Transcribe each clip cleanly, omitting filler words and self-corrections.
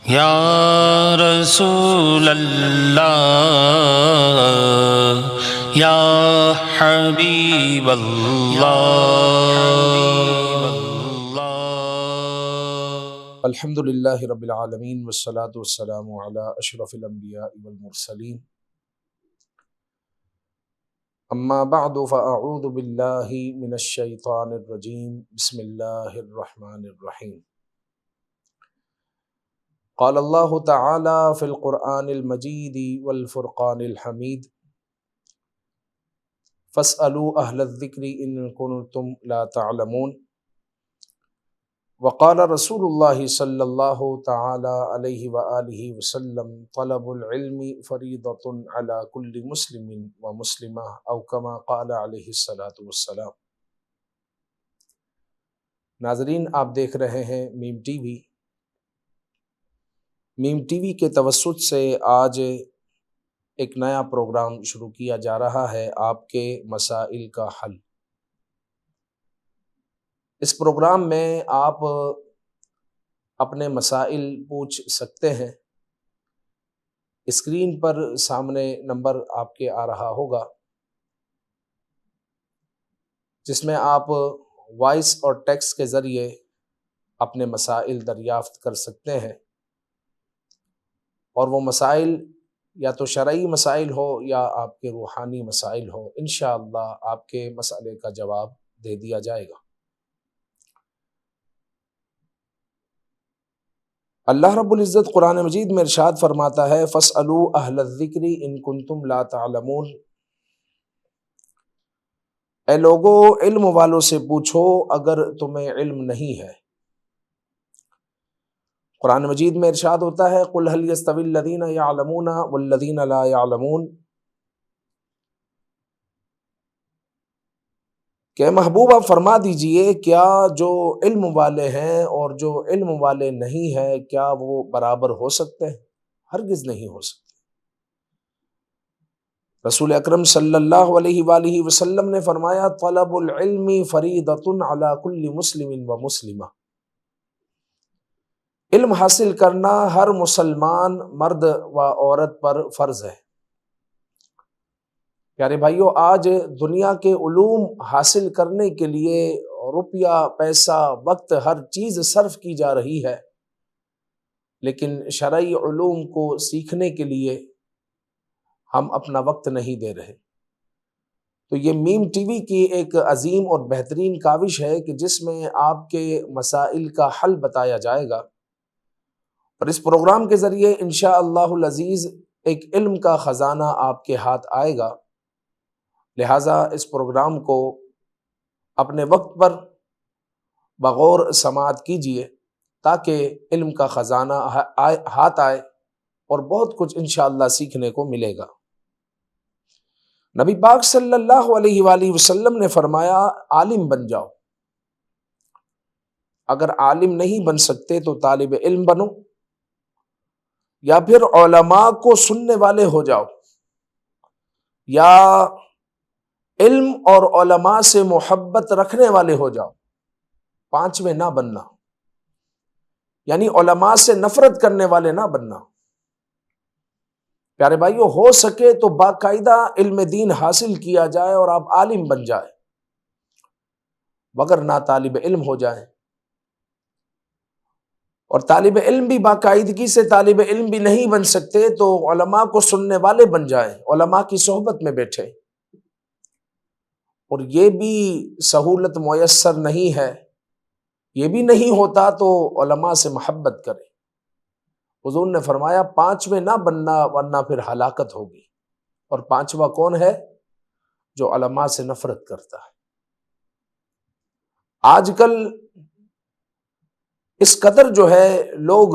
یا رسول اللہ، یا حبیب اللہ۔ الحمد للہ رب العالمین والصلاة والسلام علی اشرف الانبیاء والمرسلین، اما بعد فاعوذ باللہ من الشیطان الرجیم، بسم اللہ الرحمن الرحیم۔ قال اللہ تعالی فی القرآن المجید والفرقان الحمید، فاسألوا اہل الذکر ان کنتم لا تعلمون۔ وقال رسول اللہ صلی اللہ تعالی علیہ وآلہ وسلم، طلب العلم فریضۃ علی کل مسلم ومسلمہ، او کما قال علیہ الصلاۃ والسلام۔ ناظرین، آپ دیکھ رہے ہیں میم ٹی وی۔ میم ٹی وی کے توسط سے آج ایک نیا پروگرام شروع کیا جا رہا ہے، آپ کے مسائل کا حل۔ اس پروگرام میں آپ اپنے مسائل پوچھ سکتے ہیں۔ اسکرین پر سامنے نمبر آپ کے آ رہا ہوگا، جس میں آپ وائس اور ٹیکسٹ کے ذریعے اپنے مسائل دریافت کر سکتے ہیں، اور وہ مسائل یا تو شرعی مسائل ہو یا آپ کے روحانی مسائل ہو، انشاءاللہ آپ کے مسئلے کا جواب دے دیا جائے گا۔ اللہ رب العزت قرآن مجید میں ارشاد فرماتا ہے، فاسألوا اہل الذکر ان کنتم لا تعلمون۔ اے لوگو، علم والوں سے پوچھو اگر تمہیں علم نہیں ہے۔ قرآن مجید میں ارشاد ہوتا ہے، قل هل يستوي الذين يعلمون والذين لا يعلمون، کہ محبوب آپ فرما دیجئے، کیا جو علم والے ہیں اور جو علم والے نہیں ہیں، کیا وہ برابر ہو سکتے ہیں؟ ہرگز نہیں ہو سکتے۔ رسول اکرم صلی اللہ علیہ وآلہ وسلم نے فرمایا، طلب العلم فریضۃ علی کل مسلم و مسلمہ۔ علم حاصل کرنا ہر مسلمان مرد و عورت پر فرض ہے۔ پیارے بھائیو، آج دنیا کے علوم حاصل کرنے کے لیے روپیہ، پیسہ، وقت، ہر چیز صرف کی جا رہی ہے، لیکن شرعی علوم کو سیکھنے کے لیے ہم اپنا وقت نہیں دے رہے۔ تو یہ میم ٹی وی کی ایک عظیم اور بہترین کاوش ہے کہ جس میں آپ کے مسائل کا حل بتایا جائے گا، اور اس پروگرام کے ذریعے انشاءاللہ العزیز ایک علم کا خزانہ آپ کے ہاتھ آئے گا۔ لہٰذا اس پروگرام کو اپنے وقت پر بغور سماعت کیجیے، تاکہ علم کا خزانہ ہاتھ آئے اور بہت کچھ انشاءاللہ سیکھنے کو ملے گا۔ نبی پاک صلی اللہ علیہ وآلہ وسلم نے فرمایا، عالم بن جاؤ۔ اگر عالم نہیں بن سکتے تو طالب علم بنو، یا پھر علماء کو سننے والے ہو جاؤ، یا علم اور علماء سے محبت رکھنے والے ہو جاؤ، پانچویں نہ بننا، یعنی علماء سے نفرت کرنے والے نہ بننا۔ پیارے بھائیو، ہو سکے تو باقاعدہ علم دین حاصل کیا جائے اور آپ عالم بن جائیں، مگر نہ طالب علم ہو جائیں، اور طالب علم بھی باقاعدگی سے طالب علم بھی نہیں بن سکتے تو علماء کو سننے والے بن جائیں، علماء کی صحبت میں بیٹھے۔ اور یہ بھی سہولت میسر نہیں ہے، یہ بھی نہیں ہوتا تو علماء سے محبت کریں۔ حضور نے فرمایا، پانچویں نہ بننا ورنہ پھر ہلاکت ہوگی۔ اور پانچواں کون ہے؟ جو علماء سے نفرت کرتا ہے۔ آج کل اس قدر جو ہے لوگ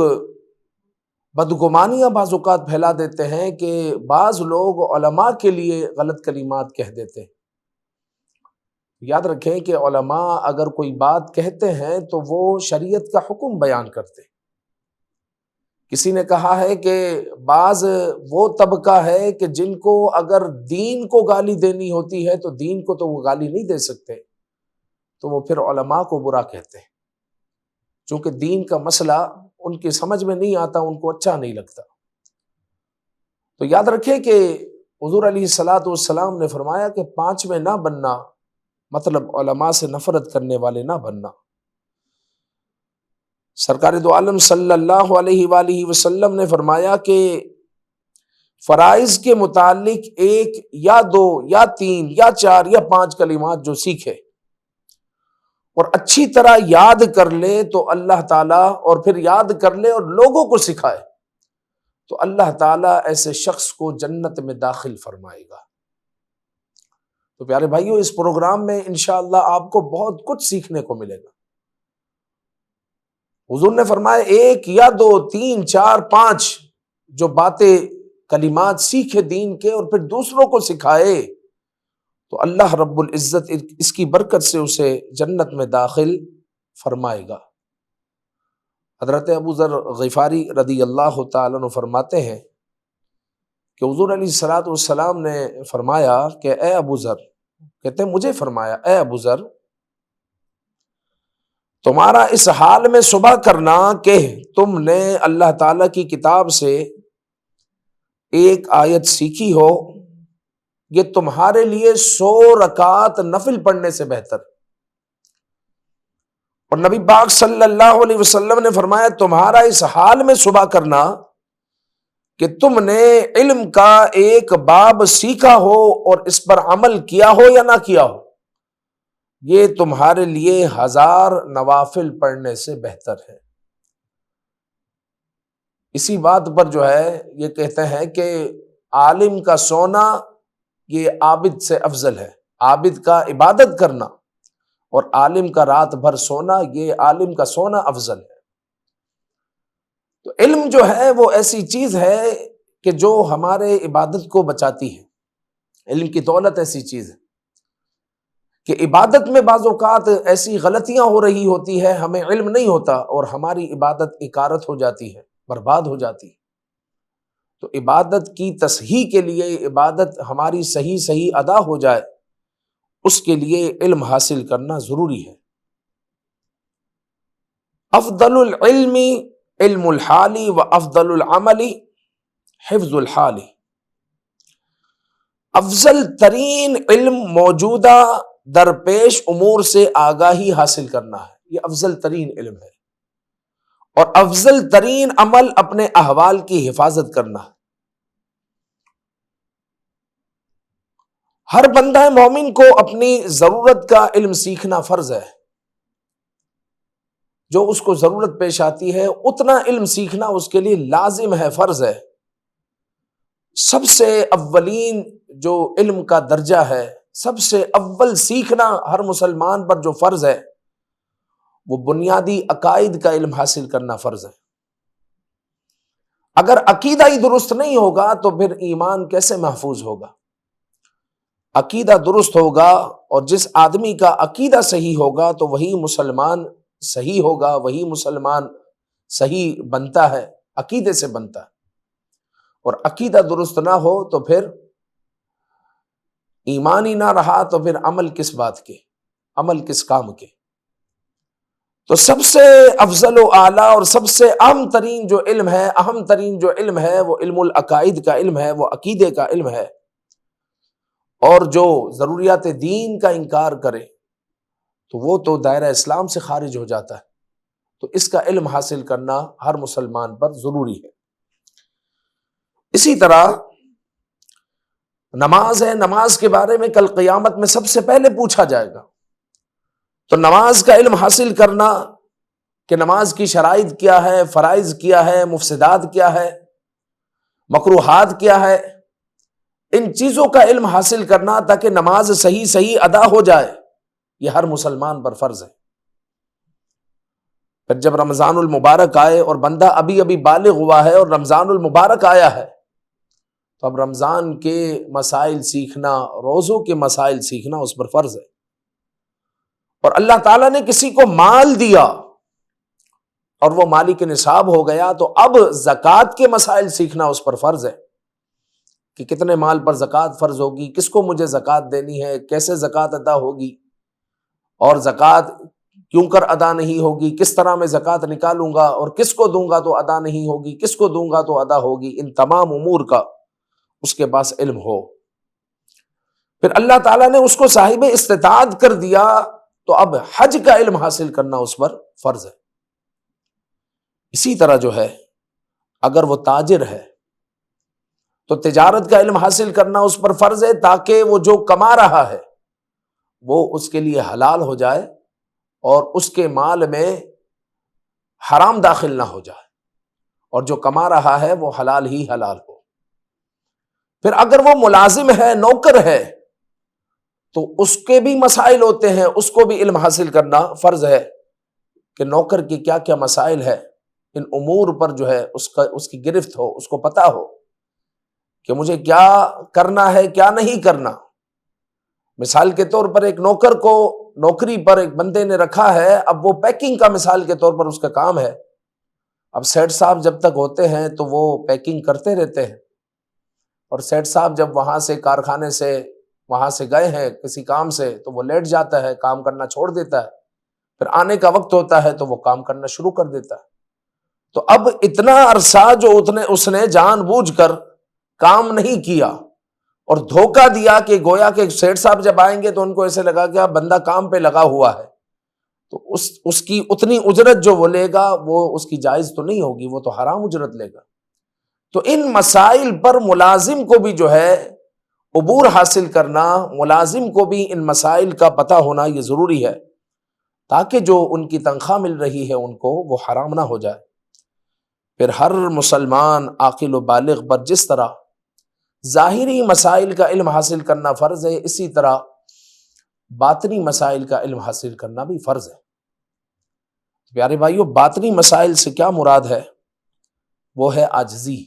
بدگمانیاں بعض اوقات پھیلا دیتے ہیں کہ بعض لوگ علماء کے لیے غلط کلمات کہہ دیتے ہیں۔ یاد رکھیں کہ علماء اگر کوئی بات کہتے ہیں تو وہ شریعت کا حکم بیان کرتے ہیں۔ کسی نے کہا ہے کہ بعض وہ طبقہ ہے کہ جن کو اگر دین کو گالی دینی ہوتی ہے تو دین کو تو وہ گالی نہیں دے سکتے، تو وہ پھر علماء کو برا کہتے ہیں، چونکہ دین کا مسئلہ ان کی سمجھ میں نہیں آتا، ان کو اچھا نہیں لگتا۔ تو یاد رکھیں کہ حضور علیہ الصلاۃ والسلام نے فرمایا کہ 5ویں نہ بننا مطلب علماء سے نفرت کرنے والے نہ بننا۔ سرکار دو عالم صلی اللہ علیہ وآلہ وسلم نے فرمایا کہ فرائض کے متعلق 1 یا 2 یا 3 یا 4 یا 5 کلمات جو سیکھے اور اچھی طرح یاد کر لے تو اللہ تعالیٰ، اور پھر یاد کر لے اور لوگوں کو سکھائے تو اللہ تعالیٰ ایسے شخص کو جنت میں داخل فرمائے گا۔ تو پیارے بھائیو، اس پروگرام میں انشاءاللہ آپ کو بہت کچھ سیکھنے کو ملے گا۔ حضور نے فرمایا 1 یا 2 3 4 5 جو باتیں کلمات سیکھے دین کے اور پھر دوسروں کو سکھائے تو اللہ رب العزت اس کی برکت سے اسے جنت میں داخل فرمائے گا۔ حضرت ابو ذر غفاری رضی اللہ تعالیٰ عنہ فرماتے ہیں کہ حضور علیہ الصلاۃ والسلام نے فرمایا کہ اے ابو ذر، کہتے ہیں مجھے فرمایا اے ابو ذر، تمہارا اس حال میں صبح کرنا کہ تم نے اللہ تعالیٰ کی کتاب سے ایک آیت سیکھی ہو، یہ تمہارے لیے 100 رکعت نفل پڑھنے سے بہتر۔ اور نبی پاک صلی اللہ علیہ وسلم نے فرمایا تمہارا اس حال میں صبح کرنا کہ تم نے علم کا ایک باب سیکھا ہو اور اس پر عمل کیا ہو یا نہ کیا ہو، یہ تمہارے لیے 1000 نوافل پڑھنے سے بہتر ہے۔ اسی بات پر جو ہے یہ کہتے ہیں کہ عالم کا سونا یہ عابد سے افضل ہے، عابد کا عبادت کرنا اور عالم کا رات بھر سونا یہ عالم کا سونا افضل ہے۔ تو علم جو ہے وہ ایسی چیز ہے کہ جو ہمارے عبادت کو بچاتی ہے۔ علم کی دولت ایسی چیز ہے کہ عبادت میں بعض اوقات ایسی غلطیاں ہو رہی ہوتی ہے، ہمیں علم نہیں ہوتا اور ہماری عبادت اکارت ہو جاتی ہے، برباد ہو جاتی ہے۔ تو عبادت کی تصحیح کے لیے، عبادت ہماری صحیح ادا ہو جائے، اس کے لیے علم حاصل کرنا ضروری ہے۔ افضل العلم علم الحال و افضل العمل حفظ الحال۔ افضل ترین علم موجودہ درپیش امور سے آگاہی حاصل کرنا ہے، یہ افضل ترین علم ہے۔ اور افضل ترین عمل اپنے احوال کی حفاظت کرنا ہے۔ ہر بندہ مومن کو اپنی ضرورت کا علم سیکھنا فرض ہے۔ جو اس کو ضرورت پیش آتی ہے اتنا علم سیکھنا اس کے لیے لازم ہے، فرض ہے۔ سب سے اولین جو علم کا درجہ ہے، سب سے اول سیکھنا ہر مسلمان پر جو فرض ہے وہ بنیادی عقائد کا علم حاصل کرنا فرض ہے۔ اگر عقیدہ ہی درست نہیں ہوگا تو پھر ایمان کیسے محفوظ ہوگا؟ عقیدہ درست ہوگا اور جس آدمی کا عقیدہ صحیح ہوگا تو وہی مسلمان صحیح ہوگا، وہی مسلمان صحیح بنتا ہے، عقیدے سے بنتا ہے۔ اور عقیدہ درست نہ ہو تو پھر ایمان ہی نہ رہا تو پھر عمل کس بات کے، عمل کس کام کے؟ تو سب سے افضل و اعلیٰ اور سب سے اہم ترین جو علم ہے، اہم ترین جو علم ہے وہ علم العقائد کا علم ہے، وہ عقیدے کا علم ہے۔ اور جو ضروریات دین کا انکار کرے تو وہ تو دائرہ اسلام سے خارج ہو جاتا ہے۔ تو اس کا علم حاصل کرنا ہر مسلمان پر ضروری ہے۔ اسی طرح نماز ہے، نماز کے بارے میں کل قیامت میں سب سے پہلے پوچھا جائے گا۔ تو نماز کا علم حاصل کرنا کہ نماز کی شرائط کیا ہے، فرائض کیا ہے، مفسدات کیا ہے، مکروہات کیا ہے، ان چیزوں کا علم حاصل کرنا تاکہ نماز صحیح ادا ہو جائے، یہ ہر مسلمان پر فرض ہے۔ پھر جب رمضان المبارک آئے اور بندہ ابھی بالغ ہوا ہے اور رمضان المبارک آیا ہے تو اب رمضان کے مسائل سیکھنا، روزوں کے مسائل سیکھنا اس پر فرض ہے۔ اور اللہ تعالیٰ نے کسی کو مال دیا اور وہ مالک نصاب ہو گیا تو اب زکوٰۃ کے مسائل سیکھنا اس پر فرض ہے کہ کتنے مال پر زکوٰۃ فرض ہوگی، کس کو مجھے زکوٰۃ دینی ہے، کیسے زکوٰۃ ادا ہوگی، اور زکوٰۃ کیوں کر ادا نہیں ہوگی، کس طرح میں زکوٰۃ نکالوں گا اور کس کو دوں گا تو ادا نہیں ہوگی، کس کو دوں گا تو ادا ہوگی، ان تمام امور کا اس کے پاس علم ہو۔ پھر اللہ تعالیٰ نے اس کو صاحب استطاعت کر دیا، تو اب حج کا علم حاصل کرنا اس پر فرض ہے۔ اسی طرح جو ہے اگر وہ تاجر ہے تو تجارت کا علم حاصل کرنا اس پر فرض ہے، تاکہ وہ جو کما رہا ہے وہ اس کے لیے حلال ہو جائے اور اس کے مال میں حرام داخل نہ ہو جائے، اور جو کما رہا ہے وہ حلال ہی حلال ہو۔ پھر اگر وہ ملازم ہے، نوکر ہے، تو اس کے بھی مسائل ہوتے ہیں، اس کو بھی علم حاصل کرنا فرض ہے کہ نوکر کی کیا کیا مسائل ہے، ان امور پر جو ہے اس کی گرفت ہو، اس کو پتا ہو کہ مجھے کیا کرنا ہے کیا نہیں کرنا۔ مثال کے طور پر ایک نوکر کو نوکری پر ایک بندے نے رکھا ہے، اب وہ پیکنگ کا مثال کے طور پر اس کا کام ہے۔ اب سیٹ صاحب جب تک ہوتے ہیں تو وہ پیکنگ کرتے رہتے ہیں، اور سیٹ صاحب جب وہاں سے کارخانے سے وہاں سے گئے ہیں کسی کام سے تو وہ لیٹ جاتا ہے، کام کرنا چھوڑ دیتا ہے، پھر آنے کا وقت ہوتا ہے تو وہ کام کرنا شروع کر دیتا ہے۔ تو اب اتنا عرصہ جو اس نے جان بوجھ کر کام نہیں کیا اور دھوکہ دیا کہ گویا کہ سیٹ صاحب جب آئیں گے تو ان کو ایسے لگا کہ بندہ کام پہ لگا ہوا ہے، تو اس کی اتنی اجرت جو وہ لے گا وہ اس کی جائز تو نہیں ہوگی، وہ تو حرام اجرت لے گا۔ تو ان مسائل پر ملازم کو بھی جو ہے عبور حاصل کرنا، ملازم کو بھی ان مسائل کا پتہ ہونا یہ ضروری ہے، تاکہ جو ان کی تنخواہ مل رہی ہے ان کو وہ حرام نہ ہو جائے۔ پھر ہر مسلمان عاقل و بالغ پر جس طرح ظاہری مسائل کا علم حاصل کرنا فرض ہے، اسی طرح باطنی مسائل کا علم حاصل کرنا بھی فرض ہے۔ پیارے بھائیو، باطنی مسائل سے کیا مراد ہے؟ وہ ہے عاجزی،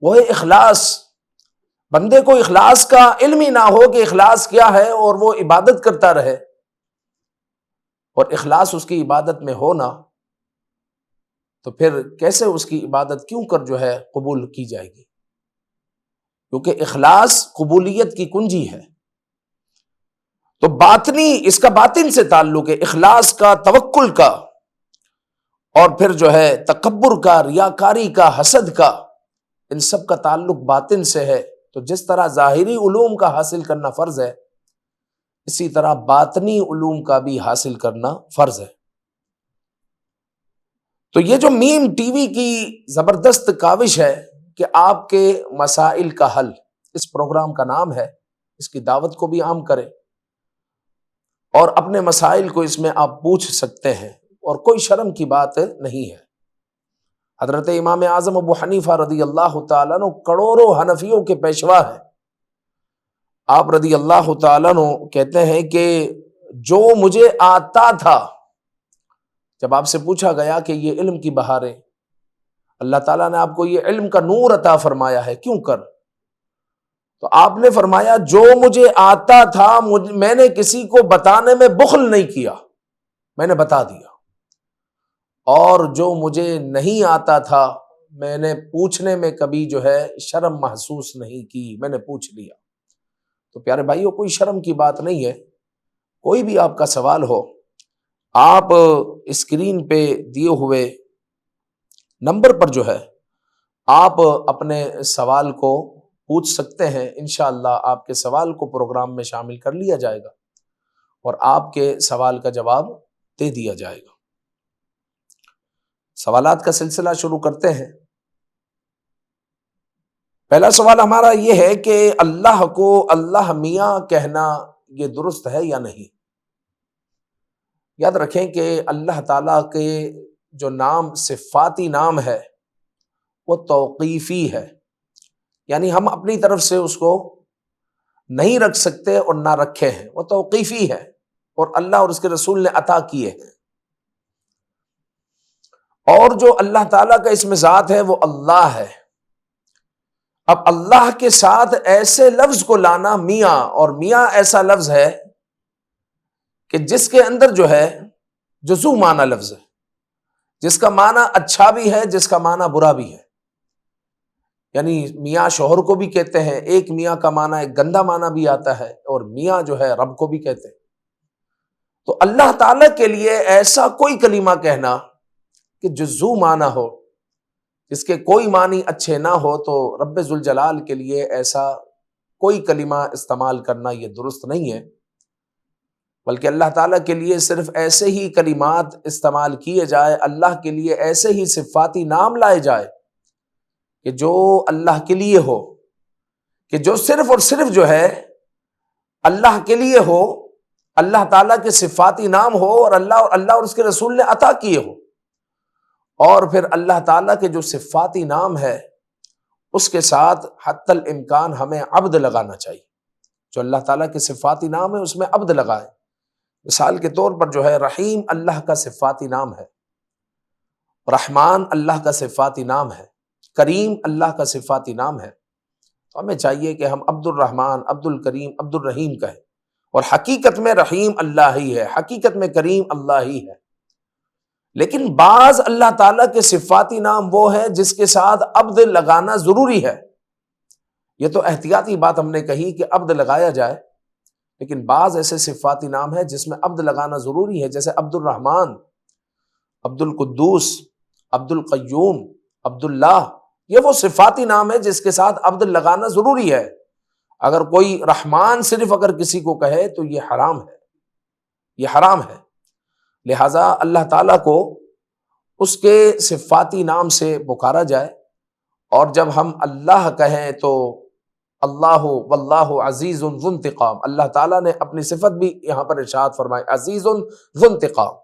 وہ ہے اخلاص۔ بندے کو اخلاص کا علم ہی نہ ہو کہ اخلاص کیا ہے اور وہ عبادت کرتا رہے، اور اخلاص اس کی عبادت میں ہونا، تو پھر کیسے اس کی عبادت کیوں کر جو ہے قبول کی جائے گی؟ کیونکہ اخلاص قبولیت کی کنجی ہے۔ تو باطنی، اس کا باطن سے تعلق ہے، اخلاص کا، توکل کا، اور پھر جو ہے تکبر کا، ریاکاری کا، حسد کا، ان سب کا تعلق باطن سے ہے۔ تو جس طرح ظاہری علوم کا حاصل کرنا فرض ہے، اسی طرح باطنی علوم کا بھی حاصل کرنا فرض ہے۔ تو یہ جو میم ٹی وی کی زبردست کاوش ہے کہ آپ کے مسائل کا حل، اس پروگرام کا نام ہے، اس کی دعوت کو بھی عام کریں اور اپنے مسائل کو اس میں آپ پوچھ سکتے ہیں، اور کوئی شرم کی بات نہیں ہے۔ حضرت امام اعظم ابو حنیفہ رضی اللہ تعالیٰ عنہ کروڑوں حنفیوں کے پیشوا ہیں۔ آپ رضی اللہ تعالیٰ عنہ کہتے ہیں کہ جو مجھے آتا تھا، جب آپ سے پوچھا گیا کہ یہ علم کی بہاریں، اللہ تعالیٰ نے آپ کو یہ علم کا نور عطا فرمایا ہے، کیوں کر؟ تو آپ نے فرمایا جو مجھے آتا تھا میں نے کسی کو بتانے میں بخل نہیں کیا، میں نے بتا دیا، اور جو مجھے نہیں آتا تھا میں نے پوچھنے میں کبھی جو ہے شرم محسوس نہیں کی، میں نے پوچھ لیا۔ تو پیارے بھائیوں، کوئی شرم کی بات نہیں ہے، کوئی بھی آپ کا سوال ہو، آپ اسکرین پہ دیے ہوئے نمبر پر جو ہے آپ اپنے سوال کو پوچھ سکتے ہیں۔ انشاءاللہ آپ کے سوال کو پروگرام میں شامل کر لیا جائے گا اور آپ کے سوال کا جواب دے دیا جائے گا۔ سوالات کا سلسلہ شروع کرتے ہیں۔ پہلا سوال ہمارا یہ ہے کہ اللہ کو اللہ میاں کہنا یہ درست ہے یا نہیں؟ یاد رکھیں کہ اللہ تعالیٰ کے جو نام صفاتی نام ہے وہ توقیفی ہے، یعنی ہم اپنی طرف سے اس کو نہیں رکھ سکتے اور نہ رکھے ہیں، وہ توقیفی ہے اور اللہ اور اس کے رسول نے عطا کیے ہیں۔ اور جو اللہ تعالیٰ کا اسم ذات ہے وہ اللہ ہے۔ اب اللہ کے ساتھ ایسے لفظ کو لانا میاں، اور میاں ایسا لفظ ہے کہ جس کے اندر جو ہے جزو معنی لفظ ہے، جس کا معنی اچھا بھی ہے، جس کا معنی برا بھی ہے۔ یعنی میاں شوہر کو بھی کہتے ہیں، ایک میاں کا معنی ایک گندا معنی بھی آتا ہے، اور میاں جو ہے رب کو بھی کہتے ہیں۔ تو اللہ تعالیٰ کے لیے ایسا کوئی کلمہ کہنا کہ جو ذو معنی ہو، جس کے کوئی معنی اچھے نہ ہو، تو رب ذوالجلال کے لیے ایسا کوئی کلمہ استعمال کرنا یہ درست نہیں ہے، بلکہ اللہ تعالیٰ کے لیے صرف ایسے ہی کلمات استعمال کیے جائے، اللہ کے لیے ایسے ہی صفاتی نام لائے جائے کہ جو اللہ کے لیے ہو، کہ جو صرف اور صرف جو ہے اللہ کے لیے ہو، اللہ تعالیٰ کے صفاتی نام ہو اور اللہ اور اس کے رسول نے عطا کیے ہو، اور پھر اللہ تعالیٰ کے جو صفاتی نام ہے اس کے ساتھ حتی الامکان ہمیں عبد لگانا چاہیے۔ جو اللہ تعالیٰ کے صفاتی نام ہے اس میں عبد لگائے۔ مثال کے طور پر جو ہے رحیم اللہ کا صفاتی نام ہے، رحمان اللہ کا صفاتی نام ہے، کریم اللہ کا صفاتی نام ہے، تو ہمیں چاہیے کہ ہم عبد الرحمن، عبد الکریم، عبد الرحیم کہیں، اور حقیقت میں رحیم اللہ ہی ہے، حقیقت میں کریم اللہ ہی ہے۔ لیکن بعض اللہ تعالیٰ کے صفاتی نام وہ ہے جس کے ساتھ عبد لگانا ضروری ہے۔ یہ تو احتیاطی بات ہم نے کہی کہ عبد لگایا جائے، لیکن بعض ایسے صفاتی نام ہے جس میں عبد لگانا ضروری ہے، جیسے عبد الرحمن، عبد القدوس، عبد القیوم، عبد اللہ، یہ وہ صفاتی نام ہے جس کے ساتھ عبد لگانا ضروری ہے۔ اگر کوئی رحمان صرف اگر کسی کو کہے تو یہ حرام ہے، یہ حرام ہے۔ لہٰذا اللہ تعالیٰ کو اس کے صفاتی نام سے پکارا جائے، اور جب ہم اللہ کہیں تو اللہ واللہ عزیز ذو انتقام، اللہ تعالیٰ نے اپنی صفت بھی یہاں پر ارشاد فرمائی عزیز ذو انتقام۔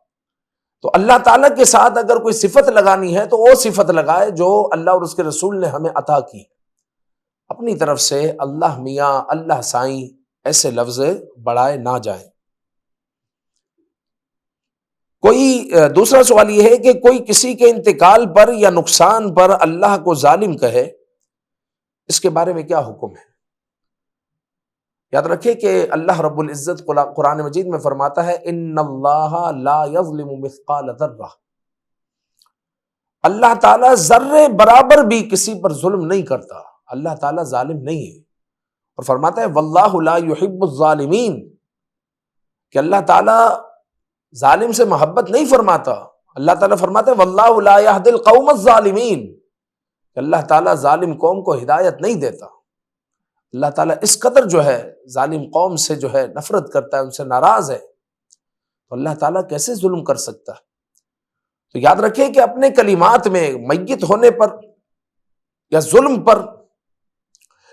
تو اللہ تعالیٰ کے ساتھ اگر کوئی صفت لگانی ہے تو وہ صفت لگائے جو اللہ اور اس کے رسول نے ہمیں عطا کی ہے۔ اپنی طرف سے اللہ میاں، اللہ سائیں ایسے لفظ بڑھائے نہ جائیں۔ دوسرا سوال یہ ہے کہ کوئی کسی کے انتقال پر یا نقصان پر اللہ کو ظالم کہے، اس کے بارے میں کیا حکم ہے؟ یاد رکھیں کہ اللہ رب العزت قرآن مجید میں فرماتا ہے ان اللہ لا یظلم مثقال ذرہ، اللہ تعالیٰ ذرے برابر بھی کسی پر ظلم نہیں کرتا، اللہ تعالیٰ ظالم نہیں ہے، اور فرماتا ہے واللہ لا یحب الظالمین، کہ اللہ تعالیٰ ظالم سے محبت نہیں فرماتا۔ اللہ تعالیٰ فرماتا ہے واللہ لا یہدی القوم الظالمین، کہ اللہ تعالیٰ ظالم قوم کو ہدایت نہیں دیتا۔ اللہ تعالیٰ اس قدر جو ہے ظالم قوم سے جو ہے نفرت کرتا ہے، ان سے ناراض ہے، تو اللہ تعالیٰ کیسے ظلم کر سکتا ہے؟ تو یاد رکھیں کہ اپنے کلمات میں میت ہونے پر یا ظلم پر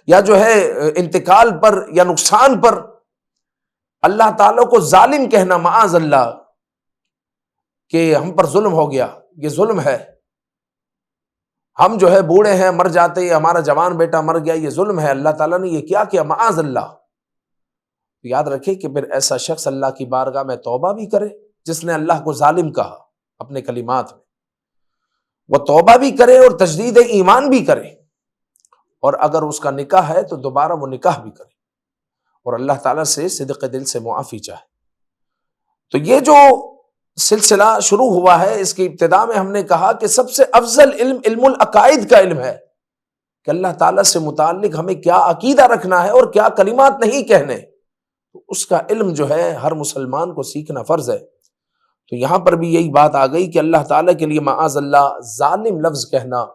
یا جو ہے انتقال پر یا نقصان پر اللہ تعالیٰ کو ظالم کہنا، معاذ اللہ کہ ہم پر ظلم ہو گیا، یہ ظلم ہے، ہم جو ہے بوڑھے ہیں مر جاتے، یا ہمارا جوان بیٹا مر گیا، یہ ظلم ہے، اللہ تعالیٰ نے یہ کیا کیا، معاذ اللہ۔ یاد رکھے کہ پھر ایسا شخص اللہ کی بارگاہ میں توبہ بھی کرے، جس نے اللہ کو ظالم کہا اپنے کلمات میں، وہ توبہ بھی کرے اور تجدید ایمان بھی کرے، اور اگر اس کا نکاح ہے تو دوبارہ وہ نکاح بھی کرے، اور اللہ تعالیٰ سے صدق دل سے معافی چاہے۔ تو یہ جو سلسلہ شروع ہوا ہے، اس کی ابتدا میں ہم نے کہا کہ سب سے افضل علم علم العقائد کا علم ہے، کہ اللہ تعالیٰ سے متعلق ہمیں کیا عقیدہ رکھنا ہے اور کیا کلمات نہیں کہنے، تو اس کا علم جو ہے ہر مسلمان کو سیکھنا فرض ہے۔ تو یہاں پر بھی یہی بات آ گئی کہ اللہ تعالیٰ کے لیے معاذ اللہ ظالم لفظ کہنا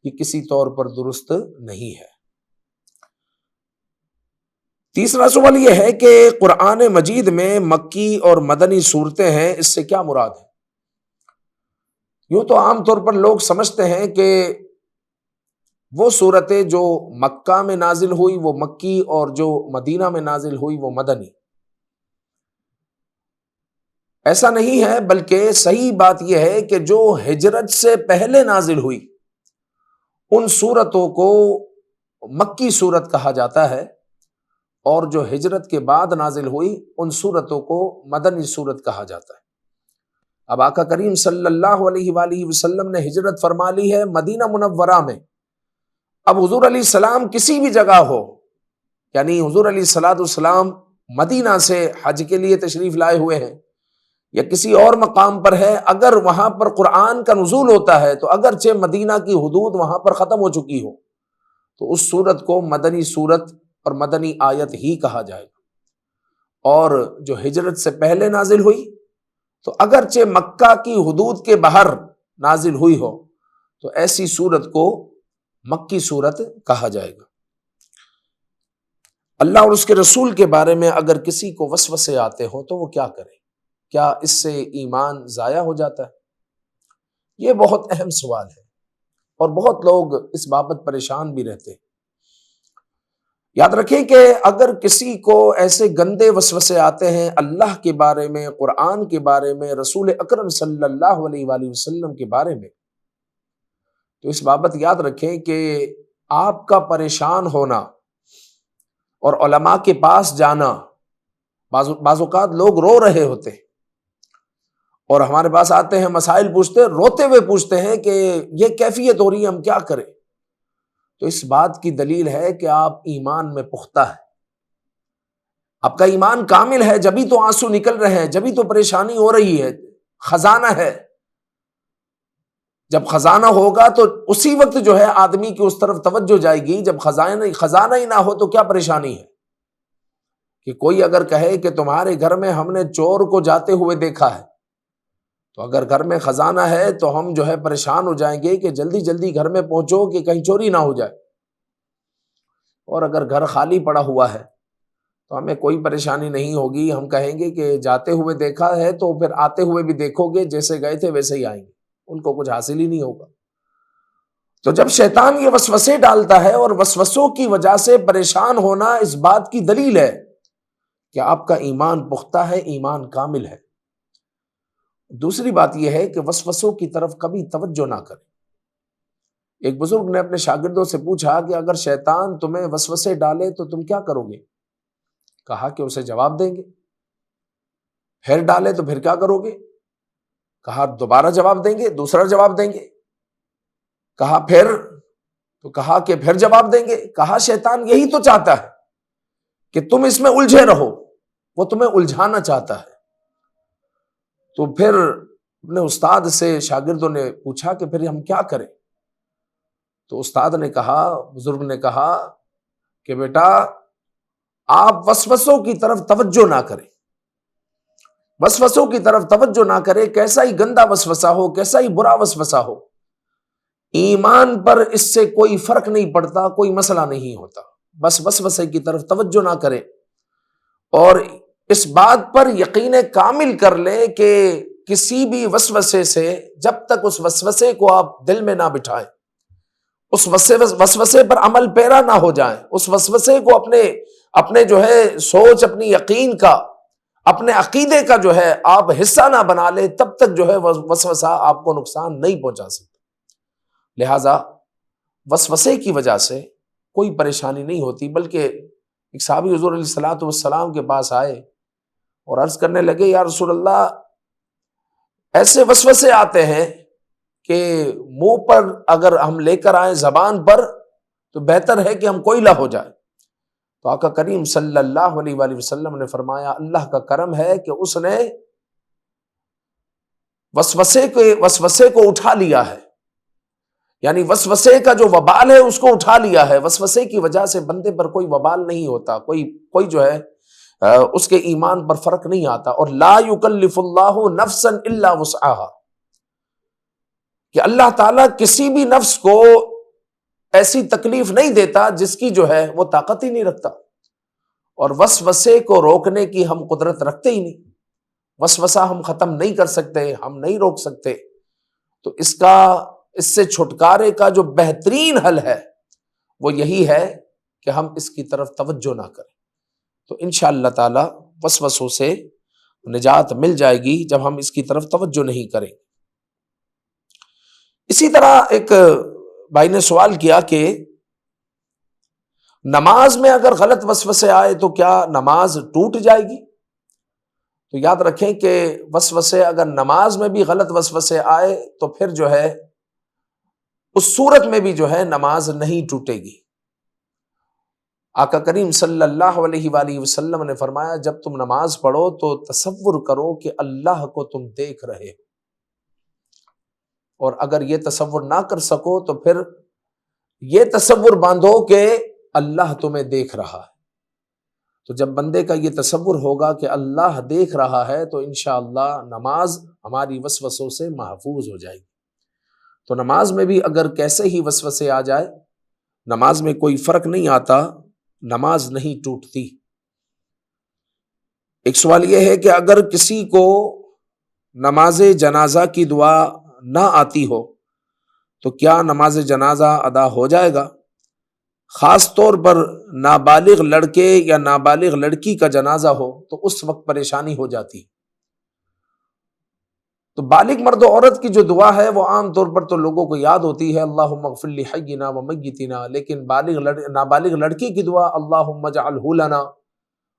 یہ کسی طور پر درست نہیں ہے۔ تیسرا سوال یہ ہے کہ قرآن مجید میں مکی اور مدنی صورتیں ہیں، اس سے کیا مراد ہے؟ یوں تو عام طور پر لوگ سمجھتے ہیں کہ وہ صورتیں جو مکہ میں نازل ہوئی وہ مکی، اور جو مدینہ میں نازل ہوئی وہ مدنی۔ ایسا نہیں ہے، بلکہ صحیح بات یہ ہے کہ جو ہجرت سے پہلے نازل ہوئی ان صورتوں کو مکی صورت کہا جاتا ہے، اور جو ہجرت کے بعد نازل ہوئی ان صورتوں کو مدنی صورت کہا جاتا ہے۔ اب آقا کریم صلی اللہ علیہ وآلہ وسلم نے ہجرت فرما لی ہے مدینہ منورہ میں۔ اب حضور علیہ السلام کسی بھی جگہ ہو، یعنی حضور علیہ السلام مدینہ سے حج کے لیے تشریف لائے ہوئے ہیں یا کسی اور مقام پر ہے، اگر وہاں پر قرآن کا نزول ہوتا ہے تو اگرچہ مدینہ کی حدود وہاں پر ختم ہو چکی ہو تو اس صورت کو مدنی صورت اور مدنی آیت ہی کہا جائے گا۔ اور جو ہجرت سے پہلے نازل ہوئی تو اگرچہ مکہ کی حدود کے باہر نازل ہوئی ہو تو ایسی صورت کو مکی صورت کہا جائے گا۔ اللہ اور اس کے رسول کے بارے میں اگر کسی کو وسوسے آتے ہوں تو وہ کیا کرے؟ کیا اس سے ایمان ضائع ہو جاتا ہے؟ یہ بہت اہم سوال ہے اور بہت لوگ اس بابت پریشان بھی رہتے ہیں۔ یاد رکھیں کہ اگر کسی کو ایسے گندے وسوسے آتے ہیں اللہ کے بارے میں، قرآن کے بارے میں، رسول اکرم صلی اللہ علیہ وآلہ وسلم کے بارے میں، تو اس بابت یاد رکھیں کہ آپ کا پریشان ہونا اور علماء کے پاس جانا، بعض اوقات لوگ رو رہے ہوتے ہیں اور ہمارے پاس آتے ہیں، مسائل پوچھتے ہیں، روتے ہوئے پوچھتے ہیں کہ یہ کیفیت ہو رہی ہے، ہم کیا کریں؟ تو اس بات کی دلیل ہے کہ آپ ایمان میں پختہ ہے، آپ کا ایمان کامل ہے، جبھی تو آنسو نکل رہے ہیں، جبھی تو پریشانی ہو رہی ہے۔ خزانہ ہے، جب خزانہ ہوگا تو اسی وقت جو ہے آدمی کی اس طرف توجہ جائے گی۔ جب خزانہ ہی نہ ہو تو کیا پریشانی ہے؟ کہ کوئی اگر کہے کہ تمہارے گھر میں ہم نے چور کو جاتے ہوئے دیکھا ہے، تو اگر گھر میں خزانہ ہے تو ہم جو ہے پریشان ہو جائیں گے کہ جلدی جلدی گھر میں پہنچو کہ کہیں چوری نہ ہو جائے۔ اور اگر گھر خالی پڑا ہوا ہے تو ہمیں کوئی پریشانی نہیں ہوگی، ہم کہیں گے کہ جاتے ہوئے دیکھا ہے تو پھر آتے ہوئے بھی دیکھو گے، جیسے گئے تھے ویسے ہی آئیں گے، ان کو کچھ حاصل ہی نہیں ہوگا۔ تو جب شیطان یہ وسوسے ڈالتا ہے اور وسوسوں کی وجہ سے پریشان ہونا اس بات کی دلیل ہے کہ آپ کا ایمان پختہ ہے، ایمان کامل ہے۔ دوسری بات یہ ہے کہ وسوسوں کی طرف کبھی توجہ نہ کریں۔ ایک بزرگ نے اپنے شاگردوں سے پوچھا کہ اگر شیطان تمہیں وسوسے ڈالے تو تم کیا کرو گے؟ کہا کہ اسے جواب دیں گے۔ پھر ڈالے تو پھر کیا کرو گے؟ کہا دوبارہ جواب دیں گے، دوسرا جواب دیں گے۔ کہا پھر؟ تو کہا کہ پھر جواب دیں گے۔ کہا شیطان یہی تو چاہتا ہے کہ تم اس میں الجھے رہو، وہ تمہیں الجھانا چاہتا ہے۔ تو پھر اپنے استاد سے شاگردوں نے پوچھا کہ پھر ہم کیا کریں؟ تو استاد نے کہا، بزرگ نے کہا کہ بیٹا آپ وسوسوں کی طرف توجہ نہ کریں، وسوسوں کی طرف توجہ نہ کریں، کیسا ہی گندا وسوسہ ہو، کیسا ہی برا وسوسہ ہو، ایمان پر اس سے کوئی فرق نہیں پڑتا، کوئی مسئلہ نہیں ہوتا۔ بس وسوسے کی طرف توجہ نہ کریں اور اس بات پر یقین کامل کر لیں کہ کسی بھی وسوسے سے جب تک اس وسوسے کو آپ دل میں نہ بٹھائیں، اس وسوسے پر عمل پیرا نہ ہو جائیں، اس وسوسے کو اپنے جو ہے سوچ، اپنی یقین کا، اپنے عقیدے کا جو ہے آپ حصہ نہ بنا لیں، تب تک جو ہے وسوسہ آپ کو نقصان نہیں پہنچا سکتا۔ لہٰذا وسوسے کی وجہ سے کوئی پریشانی نہیں ہوتی، بلکہ ایک صحابی حضور علیہ الصلوۃ والسلام کے پاس آئے اور عرض کرنے لگے، یا رسول اللہ ایسے وسوسے آتے ہیں کہ منہ پر اگر ہم لے کر آئیں، زبان پر، تو بہتر ہے کہ ہم کوئلہ ہو جائے۔ تو آقا کریم صلی اللہ علیہ وآلہ وسلم نے فرمایا اللہ کا کرم ہے کہ اس نے وسوسے کو اٹھا لیا ہے، یعنی وسوسے کا جو وبال ہے اس کو اٹھا لیا ہے۔ وسوسے کی وجہ سے بندے پر کوئی وبال نہیں ہوتا، کوئی جو ہے اس کے ایمان پر فرق نہیں آتا۔ اور لا یکلف اللہ نفسا الا وسعها، کہ اللہ تعالیٰ کسی بھی نفس کو ایسی تکلیف نہیں دیتا جس کی جو ہے وہ طاقت ہی نہیں رکھتا، اور وسوسے کو روکنے کی ہم قدرت رکھتے ہی نہیں، وسوسہ ہم ختم نہیں کر سکتے، ہم نہیں روک سکتے۔ تو اس سے چھٹکارے کا جو بہترین حل ہے وہ یہی ہے کہ ہم اس کی طرف توجہ نہ کریں، تو انشاءاللہ تعالی وسوسوں سے نجات مل جائے گی جب ہم اس کی طرف توجہ نہیں کریں۔ اسی طرح ایک بھائی نے سوال کیا کہ نماز میں اگر غلط وسوسے آئے تو کیا نماز ٹوٹ جائے گی؟ تو یاد رکھیں کہ وسوسے اگر نماز میں بھی غلط وسوسے آئے تو پھر جو ہے اس صورت میں بھی جو ہے نماز نہیں ٹوٹے گی۔ آقا کریم صلی اللہ علیہ وآلہ وسلم نے فرمایا جب تم نماز پڑھو تو تصور کرو کہ اللہ کو تم دیکھ رہے ہو، اور اگر یہ تصور نہ کر سکو تو پھر یہ تصور باندھو کہ اللہ تمہیں دیکھ رہا ہے۔ تو جب بندے کا یہ تصور ہوگا کہ اللہ دیکھ رہا ہے تو انشاءاللہ نماز ہماری وسوسوں سے محفوظ ہو جائے گی۔ تو نماز میں بھی اگر کیسے ہی وسوسے آ جائے، نماز میں کوئی فرق نہیں آتا، نماز نہیں ٹوٹتی۔ ایک سوال یہ ہے کہ اگر کسی کو نماز جنازہ کی دعا نہ آتی ہو تو کیا نماز جنازہ ادا ہو جائے گا؟ خاص طور پر نابالغ لڑکے یا نابالغ لڑکی کا جنازہ ہو تو اس وقت پریشانی ہو جاتی۔ تو بالغ مرد و عورت کی جو دعا ہے وہ عام طور پر تو لوگوں کو یاد ہوتی ہے، اللہم اغفر لحینا و میتنا، لیکن نابالغ لڑکی کی دعا اللہم اجعلہ لنا،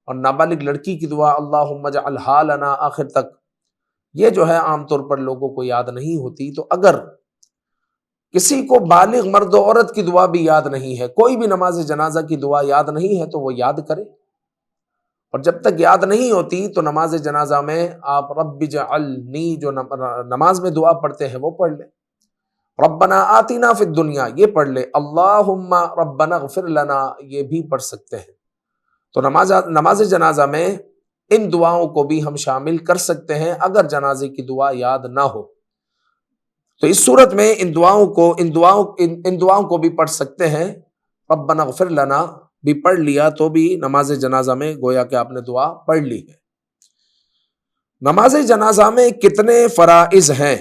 اور نابالغ لڑکی کی دعا اللہم اجعلہا لنا آخر تک، یہ جو ہے عام طور پر لوگوں کو یاد نہیں ہوتی۔ تو اگر کسی کو بالغ مرد و عورت کی دعا بھی یاد نہیں ہے، کوئی بھی نماز جنازہ کی دعا یاد نہیں ہے تو وہ یاد کرے، اور جب تک یاد نہیں ہوتی تو نماز جنازہ میں آپ رب اجعلنی جو نماز میں دعا پڑھتے ہیں وہ پڑھ لیں، ربنا آتنا فی الدنیا یہ پڑھ لیں، اللہم ربنا اغفر لنا یہ بھی پڑھ سکتے ہیں۔ تو نماز جنازہ میں ان دعاؤں کو بھی ہم شامل کر سکتے ہیں اگر جنازے کی دعا یاد نہ ہو، تو اس صورت میں ان دعاؤں کو بھی پڑھ سکتے ہیں۔ ربنا اغفر لنا بھی پڑھ لیا تو بھی نماز جنازہ میں گویا کہ آپ نے دعا پڑھ لی ہے۔ نماز جنازہ میں کتنے فرائض ہیں؟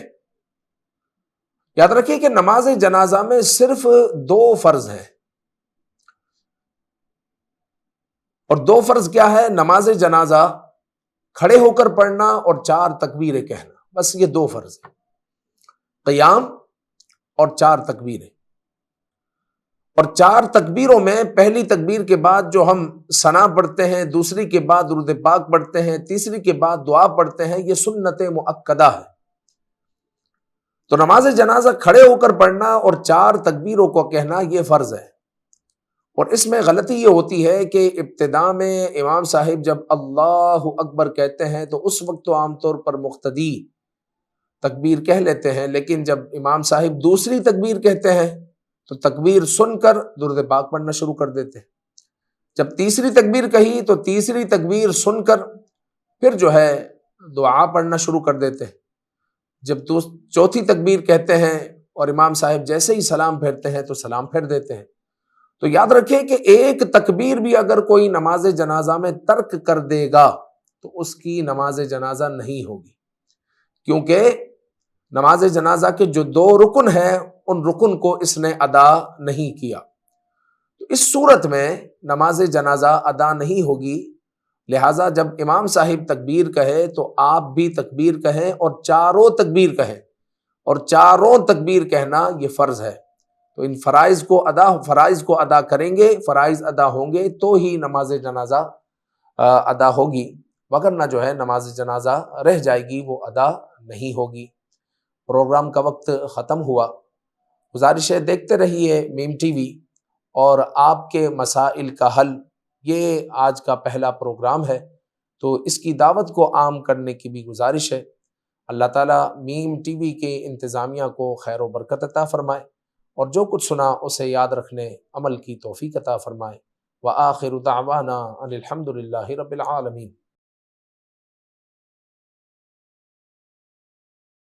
یاد رکھیے کہ نماز جنازہ میں صرف 2 فرض ہیں، اور 2 فرض کیا ہے؟ نماز جنازہ کھڑے ہو کر پڑھنا اور 4 تکبیریں کہنا، بس یہ 2 فرض ہیں، قیام اور 4 تکبیریں۔ اور 4 تکبیروں میں پہلی تکبیر کے بعد جو ہم ثنا پڑھتے ہیں، دوسری کے بعد درود پاک پڑھتے ہیں، تیسری کے بعد دعا پڑھتے ہیں، یہ سنت مؤکدہ ہے۔ تو نماز جنازہ کھڑے ہو کر پڑھنا اور 4 تکبیروں کو کہنا یہ فرض ہے، اور اس میں غلطی یہ ہوتی ہے کہ ابتدا میں امام صاحب جب اللہ اکبر کہتے ہیں تو اس وقت تو عام طور پر مقتدی تکبیر کہہ لیتے ہیں، لیکن جب امام صاحب دوسری تکبیر کہتے ہیں تو تکبیر سن کر درود پاک پڑھنا شروع کر دیتے ہیں، جب تیسری تکبیر کہی تو تیسری تکبیر سن کر پھر جو ہے دعا پڑھنا شروع کر دیتے ہیں، جب چوتھی تکبیر کہتے ہیں اور امام صاحب جیسے ہی سلام پھیرتے ہیں تو سلام پھیر دیتے ہیں۔ تو یاد رکھیں کہ ایک تکبیر بھی اگر کوئی نماز جنازہ میں ترک کر دے گا تو اس کی نماز جنازہ نہیں ہوگی، کیونکہ نماز جنازہ کے جو 2 رکن ہیں ان رکن کو اس نے ادا نہیں کیا، تو اس صورت میں نماز جنازہ ادا نہیں ہوگی۔ لہٰذا جب امام صاحب تکبیر کہے تو آپ بھی تکبیر کہیں اور چاروں تکبیر کہیں، اور چاروں تکبیر کہنا یہ فرض ہے۔ تو ان فرائض کو ادا کریں گے، فرائض ادا ہوں گے تو ہی نماز جنازہ ادا ہوگی، وگرنہ جو ہے نماز جنازہ رہ جائے گی، وہ ادا نہیں ہوگی۔ پروگرام کا وقت ختم ہوا، گزارش ہے دیکھتے رہیے میم ٹی وی، اور آپ کے مسائل کا حل یہ آج کا پہلا پروگرام ہے، تو اس کی دعوت کو عام کرنے کی بھی گزارش ہے۔ اللہ تعالیٰ میم ٹی وی کے انتظامیہ کو خیر و برکت عطا فرمائے، اور جو کچھ سنا اسے یاد رکھنے عمل کی توفیق عطا فرمائے۔ وآخر دعوانا ان الحمد للہ رب العالمین۔